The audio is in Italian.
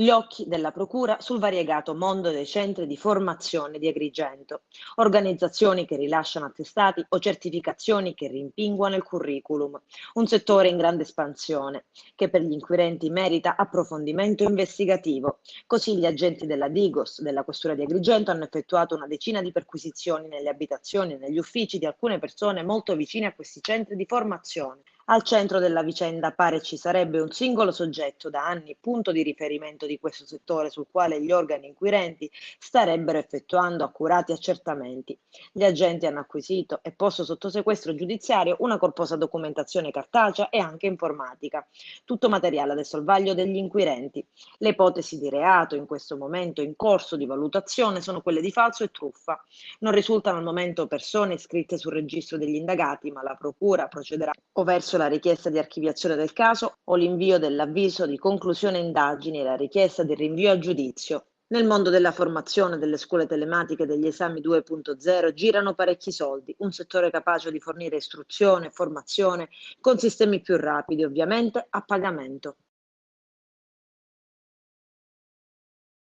Gli occhi della Procura sul variegato mondo dei centri di formazione di Agrigento, organizzazioni che rilasciano attestati o certificazioni che rimpinguano il curriculum, un settore in grande espansione che per gli inquirenti merita approfondimento investigativo. Così gli agenti della Digos della Questura di Agrigento hanno effettuato una decina di perquisizioni nelle abitazioni e negli uffici di alcune persone molto vicine a questi centri di formazione. Al centro della vicenda pare ci sarebbe un singolo soggetto da anni punto di riferimento di questo settore sul quale gli organi inquirenti starebbero effettuando accurati accertamenti. Gli agenti hanno acquisito e posto sotto sequestro giudiziario una corposa documentazione cartacea e anche informatica, tutto materiale adesso al vaglio degli inquirenti. Le ipotesi di reato in questo momento in corso di valutazione sono quelle di falso e truffa. Non risultano al momento persone iscritte sul registro degli indagati, ma la Procura procederà o verso la richiesta di archiviazione del caso o l'invio dell'avviso di conclusione indagini e la richiesta di rinvio a giudizio. Nel mondo della formazione, delle scuole telematiche e degli esami 2.0 girano parecchi soldi, un settore capace di fornire istruzione e formazione con sistemi più rapidi, ovviamente a pagamento.